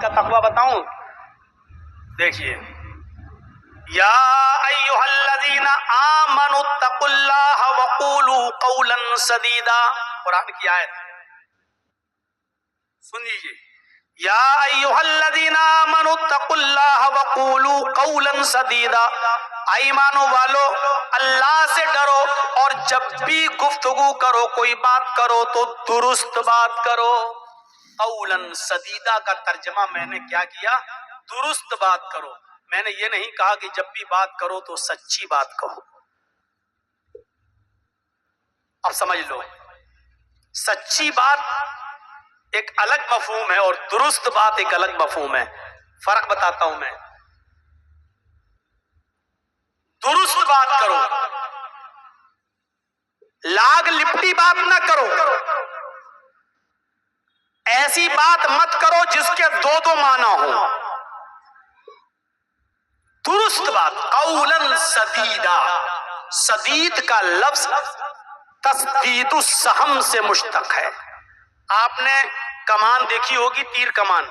کا تقوی بتاؤں؟ دیکھیے، یا ایھا الذین آمنوا اتقوا اللہ وقولوا قولا سدیدا، قرآن کی آیت سن لیجیے، یا ایھا الذین آمنوا اتقوا اللہ وقولوا قولا سدیدا، ایمانو والو اللہ سے ڈرو اور جب بھی گفتگو کرو، کوئی بات کرو تو درست بات کرو۔ قولا سدیدا کا ترجمہ میں نے کیا کیا؟ درست بات کرو۔ میں نے یہ نہیں کہا کہ جب بھی بات کرو تو سچی بات کہو۔ اب سمجھ لو، سچی بات ایک الگ مفہوم ہے اور درست بات ایک الگ مفہوم ہے۔ فرق بتاتا ہوں میں۔ درست بات کرو، لاگ لپٹی بات نہ کرو، ایسی بات مت کرو جس کے دو معنی ہوں۔ درست بات، قولا سدیدا، سدید کا لفظ تسدید السہم سے مشتق ہے۔ آپ نے کمان دیکھی ہوگی، تیر کمان،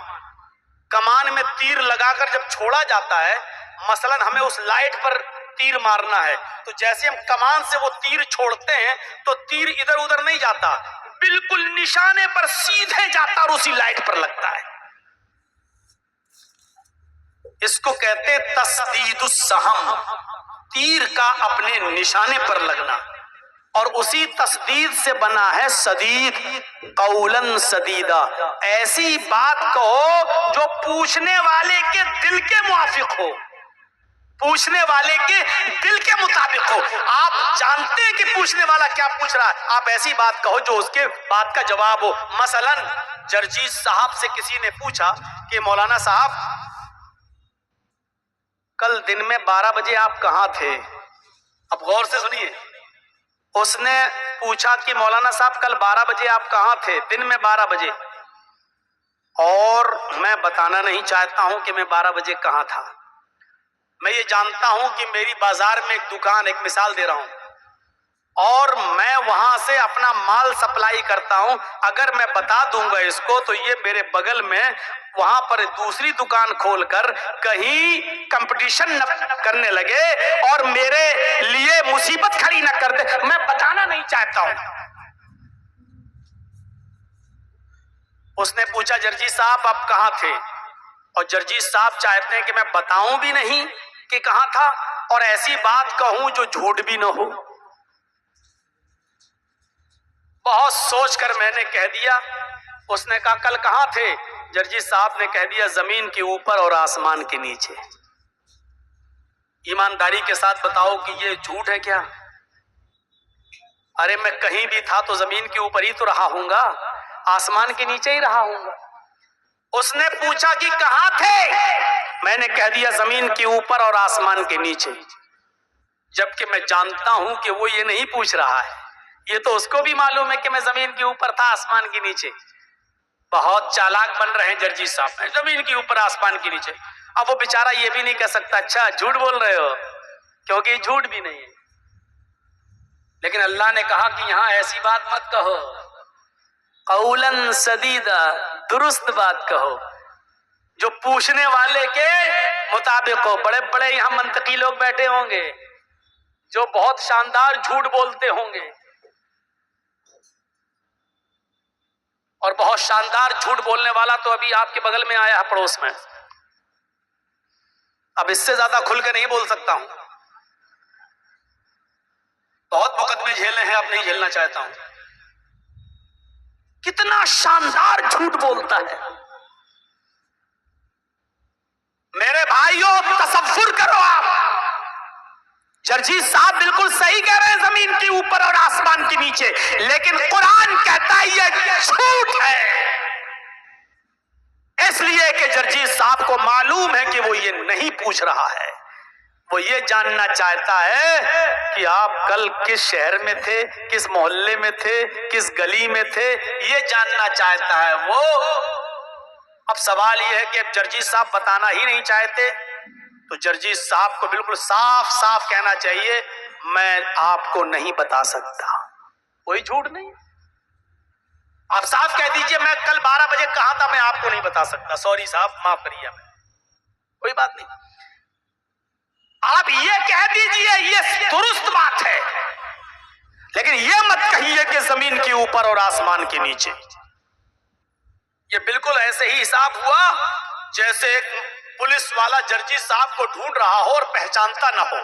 کمان میں تیر لگا کر جب چھوڑا جاتا ہے، مثلا ہمیں اس لائٹ پر تیر مارنا ہے تو جیسے ہم کمان سے وہ تیر چھوڑتے ہیں تو تیر ادھر ادھر نہیں جاتا، بالکل نشانے پر سیدھے جاتا اور اسی لائٹ پر لگتا ہے۔ اس کو کہتے تسدید السہم، تیر کا اپنے نشانے پر لگنا، اور اسی تسدید سے بنا ہے سدید۔ قولا سدیدا، ایسی بات کہو جو پوچھنے والے کے دل کے موافق ہو، پوچھنے والے کے دل کے مطابق ہو۔ آپ جانتے ہیں کہ پوچھنے والا کیا پوچھ رہا ہے، آپ ایسی بات کہو جو اس کے بات کا جواب ہو۔ مثلا جرجیت صاحب سے کسی نے پوچھا کہ مولانا صاحب کل دن میں 12 بجے آپ کہاں تھے؟ اب غور سے سنیے، اس نے پوچھا کہ مولانا صاحب کل 12 بجے آپ کہاں تھے؟ دن میں 12 بجے، اور میں بتانا نہیں چاہتا ہوں کہ میں 12 بجے کہاں تھا۔ میں یہ جانتا ہوں کہ میری بازار میں ایک دکان، ایک مثال دے رہا ہوں، اور میں وہاں سے اپنا مال سپلائی کرتا ہوں۔ اگر میں بتا دوں گا اس کو تو یہ میرے بغل میں وہاں پر دوسری دکان کھول کر کہیں کمپٹیشن نہ کرنے لگے اور میرے لیے مصیبت کھڑی نہ کر دے۔ میں بتانا نہیں چاہتا ہوں۔ اس نے پوچھا جرجیت صاحب آپ کہاں تھے؟ اور جرجیت صاحب چاہتے ہیں کہ میں بتاؤں بھی نہیں کہ کہاں تھا اور ایسی بات کہوں جو جھوٹ بھی نہ ہو۔ بہت سوچ کر میں نے کہہ دیا۔ اس نے کہا کل کہاں تھے؟ جرجیت صاحب نے کہہ دیا زمین کے اوپر اور آسمان کے نیچے۔ ایمانداری کے ساتھ بتاؤ کہ یہ جھوٹ ہے کیا؟ ارے میں کہیں بھی تھا تو زمین کے اوپر ہی تو رہا ہوں گا، آسمان کے نیچے ہی رہا ہوں گا۔ اس نے پوچھا کہ کہاں تھے؟ میں نے کہہ دیا زمین کے اوپر اور آسمان کے نیچے، جبکہ میں جانتا ہوں کہ وہ یہ نہیں پوچھ رہا ہے، یہ تو اس کو بھی معلوم ہے کہ میں زمین کے اوپر تھا، آسمان کے نیچے۔ بہت چالاک بن رہے ہیں جرجیت صاحب، میں زمین کے اوپر آسمان کے نیچے۔ اب وہ بیچارہ یہ بھی نہیں کہہ سکتا اچھا جھوٹ بول رہے ہو، کیونکہ یہ جھوٹ بھی نہیں ہے۔ لیکن اللہ نے کہا کہ یہاں ایسی بات مت کہو، قولا سدیدا، درست بات کہو جو پوچھنے والے کے مطابق ہو۔ بڑے بڑے یہاں منطقی لوگ بیٹھے ہوں گے جو بہت شاندار جھوٹ بولتے ہوں گے، اور بہت شاندار جھوٹ بولنے والا تو ابھی آپ کے بغل میں آیا ہے پڑوس میں، اب اس سے زیادہ کھل کے نہیں بول سکتا ہوں، بہت مقدمے جھیلنے ہیں، اب نہیں جھیلنا چاہتا ہوں۔ کتنا شاندار جھوٹ بولتا ہے میرے بھائیوں، تصور کرو آپ، جرجیت صاحب بالکل صحیح کہہ رہے ہیں زمین کے اوپر اور آسمان کے نیچے، لیکن قرآن کہتا ہے یہ جھوٹ ہے، اس لیے کہ جرجیت صاحب کو معلوم ہے کہ وہ یہ نہیں پوچھ رہا ہے، وہ یہ جاننا چاہتا ہے کہ آپ کل کس شہر میں تھے، کس محلے میں تھے، کس گلی میں تھے، یہ جاننا چاہتا ہے وہ۔ اب سوال یہ ہے کہ اب جرجیت صاحب بتانا ہی نہیں چاہتے تو جرجیت صاحب کو بالکل صاف صاف کہنا چاہیے میں آپ کو نہیں بتا سکتا، کوئی جھوٹ نہیں۔ آپ صاف کہہ دیجئے میں کل 12 بجے کہاں تھا میں آپ کو نہیں بتا سکتا، سوری صاحب معاف کریے، کوئی بات نہیں۔ آپ یہ کہہ دیجئے یہ درست بات ہے، لیکن یہ مت کہیے کہ زمین کے اوپر اور آسمان کے نیچے۔ یہ بالکل ایسے ہی حساب ہوا جیسے ایک پولیس والا جرجی صاحب کو ڈھونڈ رہا ہو اور پہچانتا نہ ہو۔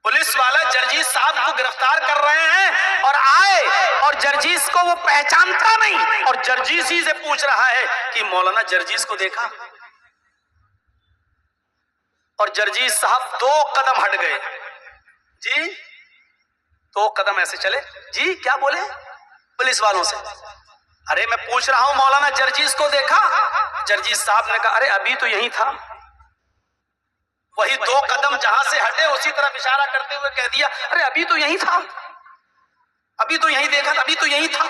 پولیس والا جرجیز صاحب کو گرفتار کر رہے ہیں اور آئے اور جرجیز کو وہ پہچانتا نہیں، اور جرجیز ہی سے پوچھ رہا ہے کہ مولانا جرجیز کو دیکھا؟ اور جرجیز صاحب 2 قدم ہٹ گئے، جی 2 قدم ایسے چلے، جی کیا بولے پولیس والوں سے؟ ارے میں پوچھ رہا ہوں مولانا جرجیز کو دیکھا؟ جرجیز صاحب نے کہا ارے ابھی تو یہی تھا۔ وہی 2 قدم جہاں سے ہٹے اسی طرف اشارہ کرتے ہوئے کہہ دیا ارے ابھی تو یہی تھا، ابھی تو یہی دیکھا تھا، ابھی تو یہی تھا۔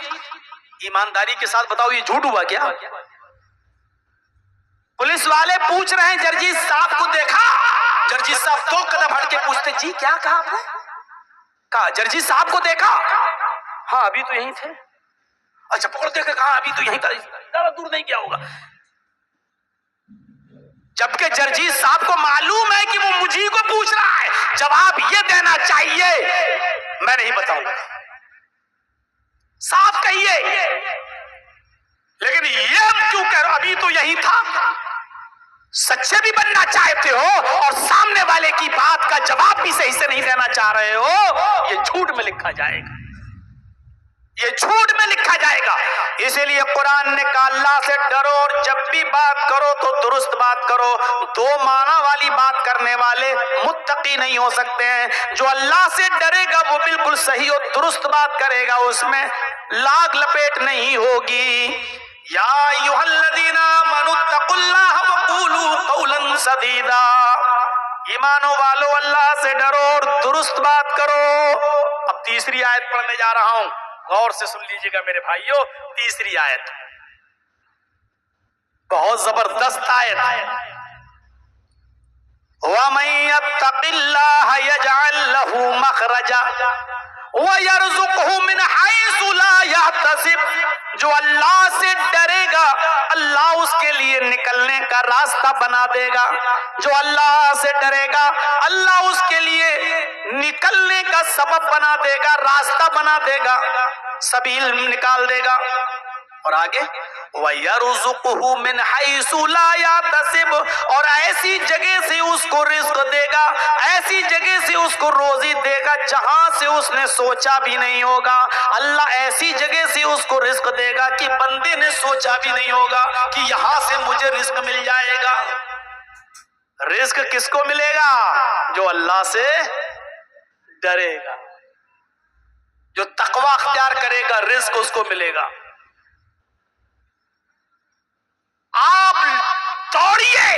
ایمانداری کے ساتھ بتاؤ یہ جھوٹ ہوا کیا؟ پولیس والے پوچھ رہے ہیں جرجیز صاحب کو دیکھا؟ جرجیز صاحب 2 قدم ہٹ کے پوچھتے جی کیا کہا آپ نے؟ کہا جرجیز صاحب کو دیکھا؟ ہاں ابھی تو یہی تھے۔ اچھا پکڑ دے کے کہا ابھی تو یہی تھا، زیادہ دور نہیں کیا ہوگا۔ جبکہ جرجیز صاحب کو معلوم ہے کہ وہ مجھے کو پوچھ رہا ہے، جواب یہ دینا چاہیے میں نہیں بتاؤں گا، صاف کہیے، لیکن یہ کیوں کہہ رہا ابھی تو یہی تھا؟ سچے بھی بننا چاہتے ہو اور سامنے والے کی بات کا جواب بھی صحیح سے نہیں دینا چاہ رہے ہو، یہ جھوٹ میں لکھا جائے گا، یہ جھوٹ میں لکھا جائے گا۔ اسی لیے قرآن نے کہا اللہ سے ڈرو اور جب بھی بات کرو تو درست بات کرو۔ 2 معنی والی بات کرنے والے متقی نہیں ہو سکتے ہیں۔ جو اللہ سے ڈرے گا وہ بالکل صحیح اور درست بات کرے گا، اس میں لاگ لپیٹ نہیں ہوگی۔ یا ایھا الذین آمنوا اتقوا اللہ وقولوا قولا سدیدا، ایمانو والو اللہ سے ڈرو اور درست بات کرو۔ اب تیسری آیت پڑھنے جا رہا ہوں، غور سے سن لیجئے گا میرے بھائیو، تیسری آیت بہت زبردست آیت۔ وَمَن يَتَّقِ اللَّهَ يَجْعَل لَّهُ مَخْرَجًا وَيَرْزُقْهُ مِنْ حَيْثُ لَا يَحْتَسِبُ، جو اللہ سے ڈرے گا اللہ اس کے لیے نکلنے کا راستہ بنا دے گا۔ جو اللہ سے ڈرے گا اللہ اس کے لیے نکلنے کا سبب بنا دے گا، راستہ بنا دے گا، سبیل نکال دے گا۔ اور آگے وَيَرْزُقْهُ مِنْ حَيْثُ لَا يَحْتَسِبُ، اور ایسی جگہ سے اس کو رزق دے گا، ایسی جگہ سے اس کو روزی دے گا جہاں سے اس نے سوچا بھی نہیں ہوگا۔ اللہ ایسی جگہ سے اس کو رزق دے گا کہ بندے نے سوچا بھی نہیں ہوگا کہ یہاں سے مجھے رزق مل جائے گا۔ رزق کس کو ملے گا؟ جو اللہ سے ڈرے گا، جو تقوی اختیار کرے گا، رزق اس کو ملے گا۔ آپ دوڑیے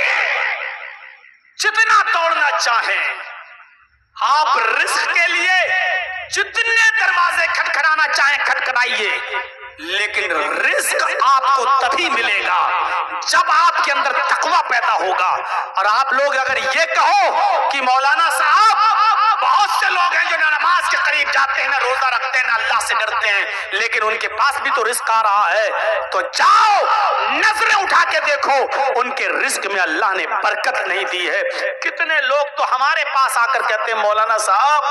جتنا دوڑنا چاہیں، آپ رزق کے لیے جتنے دروازے کھٹکھٹانا چاہیں کھٹکھٹائیے، لیکن رزق آپ کو تبھی ملے گا جب آپ کے اندر تقوی پیدا ہوگا۔ اور آپ لوگ اگر یہ کہو کہ مولانا صاحب بہت سے لوگ ہیں جو نہ نماز کے قریب جاتے ہیں، نہ روزہ رکھتے ہیں، نہ اللہ سے ڈرتے ہیں، لیکن ان کے پاس بھی تو رزق آ رہا ہے، تو جاؤ نظریں اٹھا کے دیکھو ان کے رزق میں اللہ نے برکت نہیں دی ہے۔ کتنے لوگ تو ہمارے پاس آ کر کہتے ہیں مولانا صاحب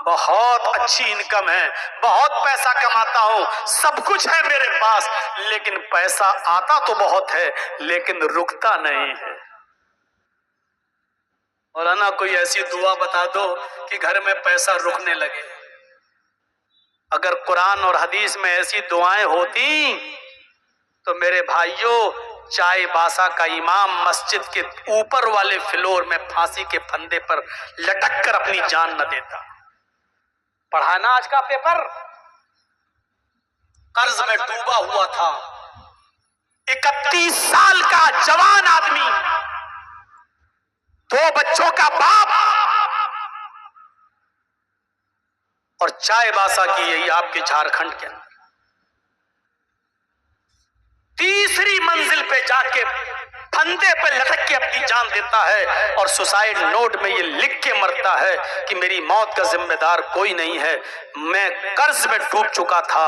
بہت اچھی انکم ہے، بہت پیسہ کماتا ہوں، سب کچھ ہے میرے پاس، لیکن پیسہ آتا تو بہت ہے لیکن رکتا نہیں ہے۔ مولانا کوئی ایسی دعا بتا دو کہ گھر میں پیسہ رکنے لگے۔ اگر قرآن اور حدیث میں ایسی دعائیں ہوتی تو میرے بھائیوں چائے باسا کا امام مسجد کے اوپر والے فلور میں پھانسی کے پھندے پر لٹک کر اپنی جان نہ دیتا۔ پڑھانا آج کا پیپر، قرض میں ڈوبا ہوا تھا، 31 سال کا جوان آدمی، 2 بچوں کا باپ، اور چائے باسا کی یہی آپ کے جھارکھنڈ کے اندر تیسری منزل پہ جا کے پھندے پہ لٹک کے اپنی جان دیتا ہے، اور سوسائڈ نوٹ میں یہ لکھ کے مرتا ہے کہ میری موت کا ذمہ دار کوئی نہیں ہے، میں قرض میں ڈوب چکا تھا،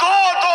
2-2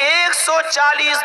140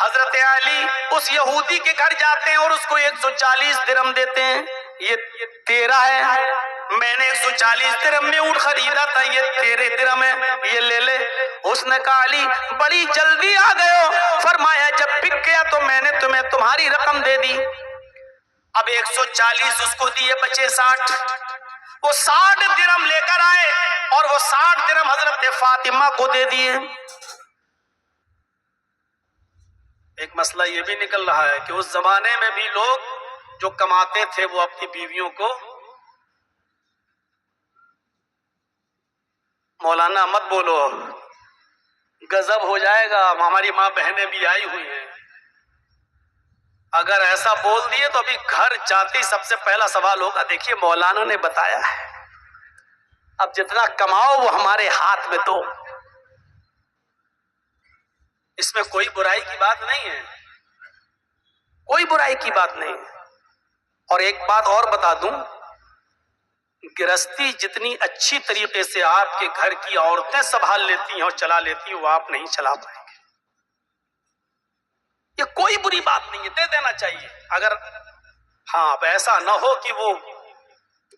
حضرت علی اس یہودی کے گھر جاتے ہیں اور اس کو 140 درہم دیتے ہیں، یہ تیرا ہے، میں نے 140 درہم میں اونٹ خریدا تھا، یہ تیرے درہم ہے، یہ لے لے۔ اس نے کہا علی بڑی جلدی آ گئے ہو، فرمایا جب بک گیا تو میں نے تمہیں تمہاری رقم دے دی۔ اب 140 اس کو دیے، بچے 60، وہ 60 درہم لے کر آئے اور وہ 60 درہم حضرت فاطمہ کو دے دیے۔ ایک مسئلہ یہ بھی نکل رہا ہے کہ اس زمانے میں بھی لوگ جو کماتے تھے وہ اپنی بیویوں کو، مولانا مت بولو غضب ہو جائے گا، ہماری ماں بہنیں بھی آئی ہوئی ہیں، اگر ایسا بول دیے تو ابھی گھر جاتے ہی سب سے پہلا سوال ہوگا دیکھیے مولانا نے بتایا ہے، اب جتنا کماؤ وہ ہمارے ہاتھ میں دو۔ اس میں کوئی برائی کی بات نہیں ہے، کوئی برائی کی بات نہیں ہے۔ اور ایک بات اور بتا دوں، گرہستی جتنی اچھی طریقے سے آپ کے گھر کی عورتیں سنبھال لیتی ہیں اور چلا لیتی ہیں وہ آپ نہیں چلا پائیں گے، یہ کوئی بری بات نہیں ہے، دے دینا چاہیے۔ اگر ہاں اب ایسا نہ ہو کہ وہ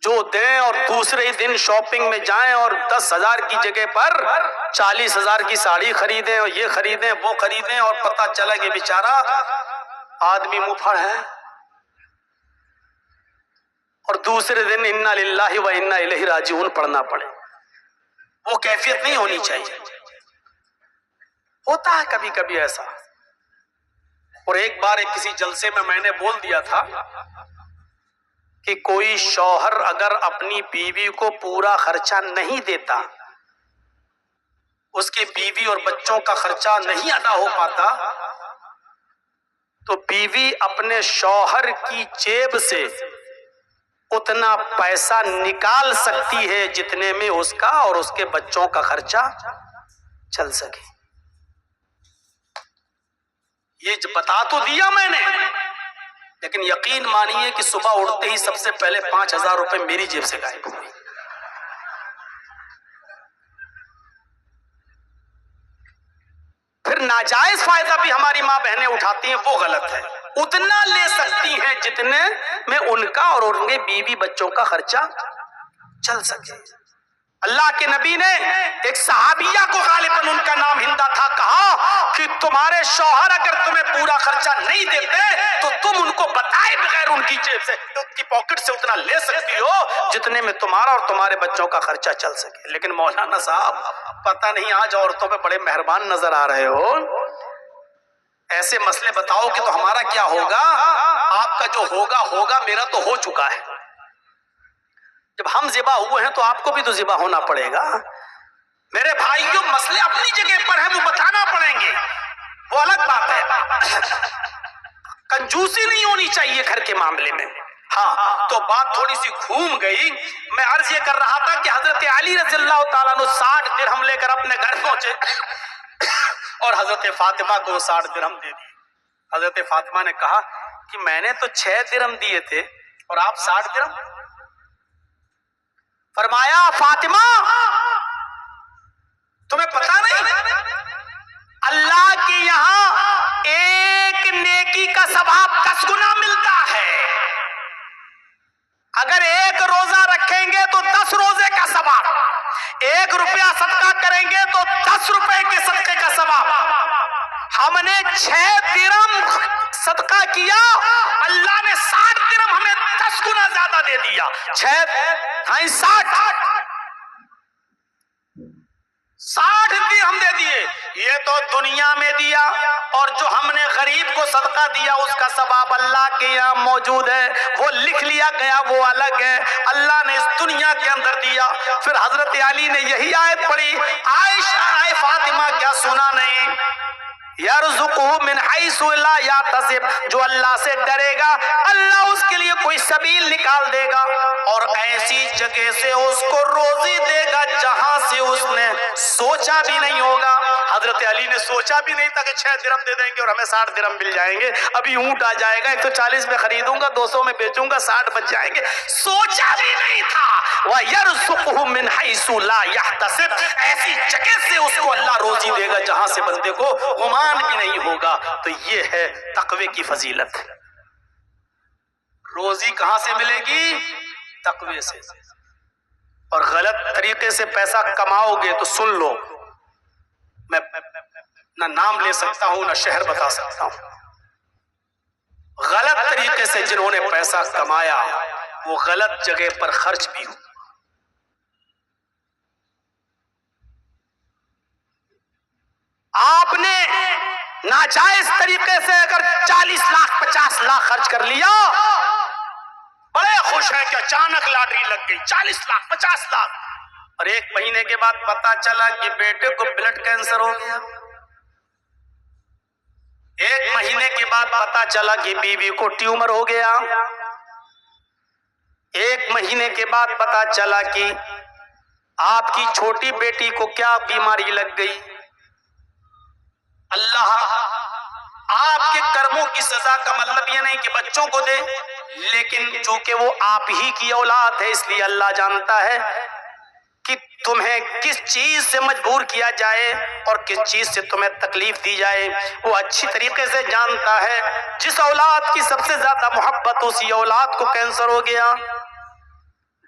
جو دیں اور دوسرے ہی دن شاپنگ میں جائیں اور 10,000 کی جگہ پر 40,000 کی ساڑی خریدیں اور یہ خریدیں وہ خریدیں اور پتہ چلا کہ بیچارہ آدمی منہ پھڑ ہے، اور دوسرے دن انا للہ و انا الیہ راجعون پڑھنا پڑے، وہ کیفیت نہیں ہونی چاہیے۔ ہوتا ہے کبھی کبھی ایسا۔ اور ایک بار ایک کسی جلسے میں نے بول دیا تھا کہ کوئی شوہر اگر اپنی بیوی کو پورا خرچہ نہیں دیتا، اس کی بیوی اور بچوں کا خرچہ نہیں ادا ہو پاتا، تو بیوی اپنے شوہر کی جیب سے اتنا پیسہ نکال سکتی ہے جتنے میں اس کا اور اس کے بچوں کا خرچہ چل سکے۔ یہ بتا تو دیا میں نے، لیکن یقین مانیے کہ صبح اٹھتے ہی سب سے پہلے 5,000 روپے میری جیب سے غائب ہوئے۔ پھر ناجائز فائدہ بھی ہماری ماں بہنیں اٹھاتی ہیں، وہ غلط ہے۔ اتنا لے سکتی ہیں جتنے میں ان کا اور ان کے بیوی بچوں کا خرچہ چل سکے۔ اللہ کے نبی نے ایک صحابیہ کو، غالباً ان کا نام ہندا تھا، کہا کہ تمہارے شوہر اگر تمہیں پورا خرچہ نہیں دیتے تو تم ان کو بتائے بغیر ان کی جیب سے، ان کی پاکٹ سے اتنا لے سکتی ہو جتنے میں تمہارا اور تمہارے بچوں کا خرچہ چل سکے۔ لیکن مولانا صاحب پتہ نہیں آج عورتوں پہ بڑے مہربان نظر آ رہے ہو، ایسے مسئلے بتاؤ کہ تو ہمارا کیا ہوگا؟ آپ کا جو ہوگا میرا تو ہو چکا ہے۔ جب ہم ذبح ہوئے ہیں تو آپ کو بھی تو ذبح ہونا پڑے گا۔ میرے بھائیوں مسئلے اپنی جگہ پر ہیں، وہ بتانا پڑیں گے، وہ الگ بات ہے۔ کنجوسی نہیں ہونی چاہیے گھر کے معاملے میں۔ ہاں تو بات تھوڑی سی گھوم گئی۔ میں عرض یہ کر رہا تھا کہ حضرت علی رضی اللہ تعالیٰ عنہ 60 درہم لے کر اپنے گھر پہنچے اور حضرت فاطمہ کو 60 درہم دے دی۔ حضرت فاطمہ نے کہا کہ میں نے تو 6 درہم دیے تھے اور آپ 60 درہم؟ فرمایا فاطمہ تمہیں پتا نہیں اللہ کے یہاں ایک نیکی کا ثواب 10 گنا ملتا ہے، اگر ایک روزہ رکھیں گے تو 10 روزے کا ثواب، 1 روپیہ صدقہ کریں گے تو 10 روپے کے صدقے کا ثواب۔ ہم نے 6 درہم صدقہ کیا، اللہ نے 60 درہم ہمیں 10 گنا زیادہ دے دیا۔ 60 درہم دے دیے، یہ تو دنیا میں دیا، اور جو ہم نے غریب کو صدقہ دیا اس کا ثواب اللہ کے یہاں موجود ہے، وہ لکھ لیا گیا، وہ الگ ہے، اللہ نے اس دنیا کے اندر دیا۔ پھر حضرت علی نے یہی آیت پڑھی، عائشہ اے فاطمہ کیا سنا نہیں؟ یرزقہ من حیث لا یحتسب، جو اللہ سے ڈرے گا اللہ اس کے لیے کوئی سبیل نکال دے گا اور ایسی جگہ سے اس کو روزی دے گا جہاں سے اس نے سوچا بھی نہیں ہوگا۔ حضرت علی نے سوچا بھی نہیں تھا کہ 6 درہم دے دیں گے اور ہمیں 60 درہم مل جائیں گے، ابھی اونٹ آ جائے گا، 140 میں خریدوں گا، 200 میں بیچوں گا، 60 بچ جائیں گے، سوچا بھی نہیں تھا۔ وَيَرْزُقْهُ مِنْ حَيْثُ لَا يَحْتَسِبْ، ایسی جگہ سے اس کو اللہ روزی دے گا جہاں سے بندے کو گمان بھی نہیں ہوگا۔ تو یہ ہے تقوی کی فضیلت۔ روزی کہاں سے ملے گی؟ تقوی سے۔ اور غلط طریقے سے پیسہ کماؤ گے تو سن لو، میں نہ نام لے سکتا ہوں نہ شہر بتا سکتا ہوں، غلط طریقے سے جنہوں نے پیسہ کمایا وہ غلط جگہ پر خرچ بھی ہو۔ آپ نے ناجائز طریقے سے اگر 40 لاکھ 50 لاکھ خرچ کر لیا، بڑے خوش ہیں کہ اچانک لاٹری لگ گئی 40 لاکھ 50 لاکھ، اور 1 مہینے کے بعد پتا چلا کہ بیٹے کو بلڈ کینسر ہو گیا، 1 مہینے کے بعد پتا چلا کہ بیوی کو ٹیومر ہو گیا، 1 مہینے کے بعد پتا چلا کہ آپ کی چھوٹی بیٹی کو کیا بیماری لگ گئی۔ اللہ آپ کے کرموں کی سزا کا مطلب یہ نہیں کہ بچوں کو دے، لیکن چونکہ وہ آپ ہی کی اولاد ہے اس لیے اللہ جانتا ہے کہ تمہیں کس چیز سے مجبور کیا جائے اور کس چیز سے تمہیں تکلیف دی جائے، وہ اچھی طریقے سے جانتا ہے۔ جس اولاد کی سب سے زیادہ محبت اسی اولاد کو کینسر ہو گیا،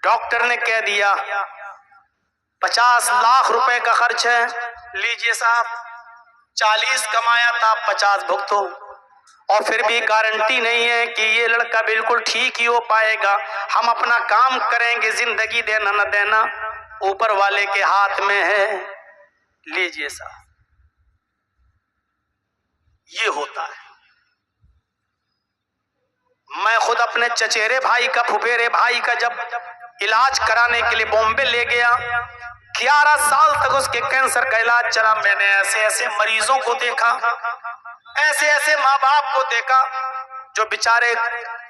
ڈاکٹر نے کہہ دیا 50 لاکھ روپے کا خرچ ہے، لیجئے صاحب 40 کمایا تھا 50 بھگتو، اور پھر بھی گارنٹی نہیں ہے کہ یہ لڑکا بالکل ٹھیک ہی ہو پائے گا، ہم اپنا کام کریں گے، زندگی دینا نہ دینا اوپر والے کے ہاتھ میں ہے، لیجئے صاحب۔ یہ ہوتا ہے۔ میں خود اپنے چچیرے بھائی کا پھپھیرے بھائی کا جب علاج کرانے کے لیے بامبے لے گیا، 11 سال تک اس کے کینسر کا علاج چلا، میں نے ایسے ایسے مریضوں کو دیکھا، ایسے ایسے ماں باپ کو دیکھا جو بیچارے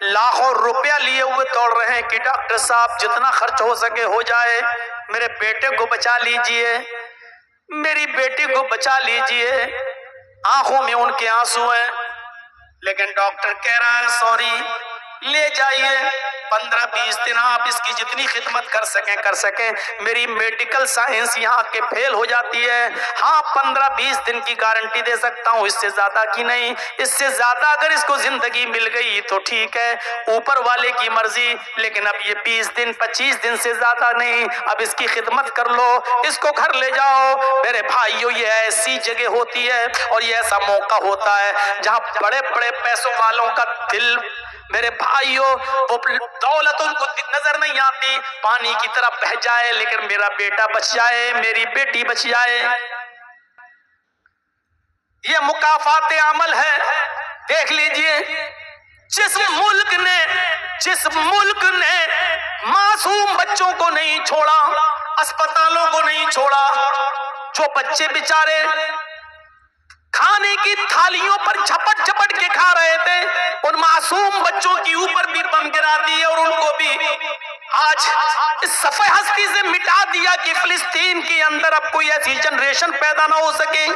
لاکھوں روپیہ لیے ہوئے دوڑ رہے ہیں کہ ڈاکٹر صاحب جتنا خرچ ہو سکے ہو جائے، میرے بیٹے کو بچا لیجئے، میری بیٹی کو بچا لیجئے، آنکھوں میں ان کے آنسو ہیں، لیکن ڈاکٹر کہہ رہا ہے سوری، لے جائیے 15-20 دن آپ اس کی جتنی خدمت کر سکیں، میری میڈیکل سائنس یہاں کے فیل ہو جاتی ہے، ہاں 15-20 دن کی گارنٹی دے سکتا ہوں، اس سے زیادہ کی نہیں، اس سے زیادہ اگر اس کو زندگی مل گئی تو ٹھیک ہے، اوپر والے کی مرضی، لیکن اب یہ 20 دن 25 دن سے زیادہ نہیں، اب اس کی خدمت کر لو، اس کو گھر لے جاؤ۔ میرے بھائیو، یہ ایسی جگہ ہوتی ہے اور یہ ایسا موقع ہوتا ہے جہاں بڑے بڑے پیسوں والوں کا دل، میرے بھائیوں، وہ دولت ان کو نظر نہیں آتی، پانی کی طرح بہہ جائے، لیکن میرا بیٹا بچ جائے، میری بیٹی بچ جائے، یہ مکافات عمل ہے۔ دیکھ لیجئے، جس ملک نے معصوم بچوں کو نہیں چھوڑا، اسپتالوں کو نہیں چھوڑا، جو بچے بیچارے کھانے کی تھالیوں پر جھپٹ جھپٹ کے کھا رہے تھے، ان معصوم بچوں کی اوپر بھی بم گرا دیے اور ان کو بھی آج اس صفحہ ہستی سے مٹا دیا کہ فلسطین کے اندر اب کوئی ایسی جنریشن پیدا نہ ہو سکے،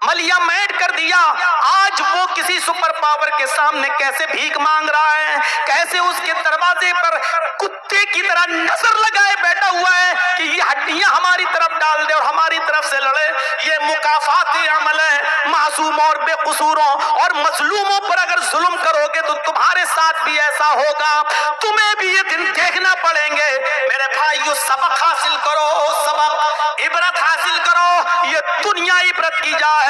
ملیا میٹ کر دیا۔ آج وہ کسی سپر پاور کے سامنے کیسے بھیک مانگ رہا ہے، کیسے اس کے دروازے پر کتے کی طرح نظر لگائے بیٹھا ہوا ہے کہ یہ ہڈیاں ہماری طرف ڈال دے اور ہماری طرف سے لڑے۔ یہ مکافات عمل ہے۔ معصوموں اور بے قصوروں اور مظلوموں پر اگر ظلم کرو گے تو تمہارے ساتھ بھی ایسا ہوگا، تمہیں بھی یہ دن دیکھنا پڑیں گے۔ میرے بھائیو، سبق حاصل کرو، سبق عبرت حاصل کرو، یہ دنیا عبرت کی جا ہے۔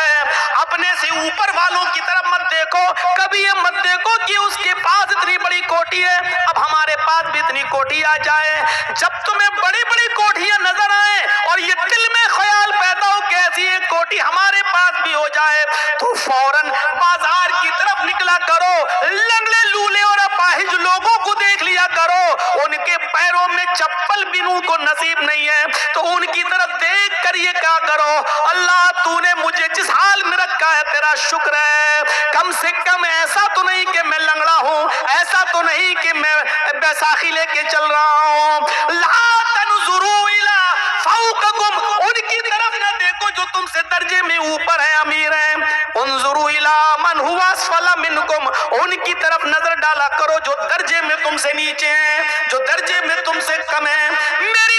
اپنے سے اوپر والوں کی طرف مت دیکھو، کبھی یہ مت دیکھو کہ اس کے پاس اتنی بڑی کوٹھی ہے، اب ہمارے پاس بھی اتنی کوٹھی آ جائے۔ جب تمہیں بڑی بڑی کوٹھیاں نظر آئیں اور یہ دل میں خیال پیدا ہو کہ ایسی ایک کوٹھی ہمارے پاس بھی ہو جائے، تو فوراً بازار کی طرف نکلا کرو، لنگڑے لولے اور اپاہج لوگوں کو دیکھ لیا کرو، ان کے پیروں میں چپل بھی ان کو نصیب نہیں ہے، تو ان کی طرف دیکھ کر یہ کہا کرو، اللہ تو نے مجھے جس حال میں رکھا ہے تیرا شکر ہے، کم سے کم ایسا تو نہیں کہ میں لنگڑا ہوں، ایسا تو نہیں کہ میں بیساکھی لے کے چل رہا ہوں۔ لا تنظروا الی فوقکم، ان کی طرف نہ دیکھو جو تم سے درجے میں اوپر ہے، امیر ہیں۔ انظروا الی من هو اسفل منکم، ان کی طرف نظر ڈالا کرو جو درجے میں تم سے نیچے ہیں، جو درجے میں تم سے کم ہیں۔ میرے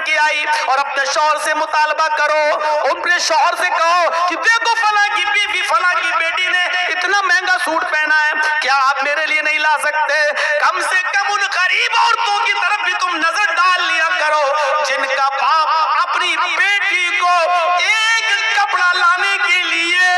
کے آئی اور اپنے شوہر سے مطالبہ کرو، اپنے شوہر سے کہو کہ دیکھو فلاں کی بیوی فلاں کی بیٹی نے اتنا مہنگا سوٹ پہنا ہے، کیا آپ میرے لیے نہیں لا سکتے؟ کم سے کم ان غریب عورتوں کی طرف بھی تم نظر ڈال لیا کرو جن کا باپ اپنی بیٹی کو ایک کپڑا لانے کے لیے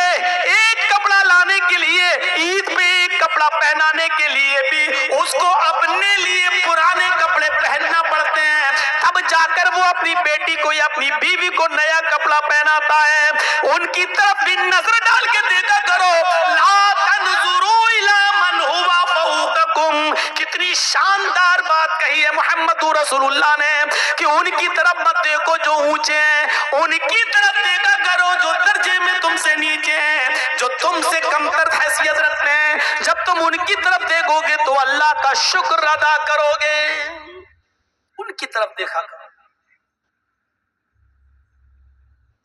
عید پہ ایک کپڑا پہنانے کے لیے بھی اس کو اپنے لیے پرانے کپڑے پہننا پڑتے ہیں، تب جا کر وہ اپنی بیٹی کو یا اپنی بیوی کو نیا کپڑا پہناتا ہے۔ ان کی طرف بھی نظر ڈال کے دیکھا کرو۔ لا تنظروا الی من هو فوقکم، کتنی شاندار بات کہی ہے محمد رسول اللہ نے کہ ان کی طرف مت دیکھو جو اونچے ہیں، ان کی طرف دیکھا کرو جو درجے میں تم سے نیچے ہیں، جو تم سے کمتر حیثیت رکھتے ہیں۔ جب تم ان کی طرف دیکھو گے تو اللہ کا شکر ادا کرو گے۔ ان کی طرف دیکھا کرو۔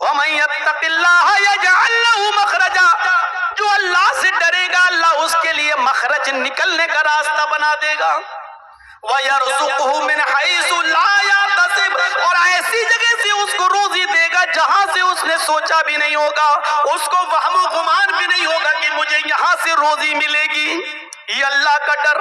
وَمَن يَتَّقِ اللَّهَ يَجْعَل لَّهُ مَخْرَجًا، جو اللہ سے ڈرے گا اللہ اس کے لیے مخرج نکلنے کا راستہ بنا دے گا۔ وَيَرْزُقْهُ مِنْ حَيْثُ لَا يَحْتَسِبُ، اور ایسی جگہ سے اس کو روزی دے گا جہاں سے اس نے سوچا بھی نہیں ہوگا، اس کو وہم و گمان بھی نہیں ہوگا کہ مجھے یہاں سے روزی ملے گی۔ یہ اللہ کا ڈر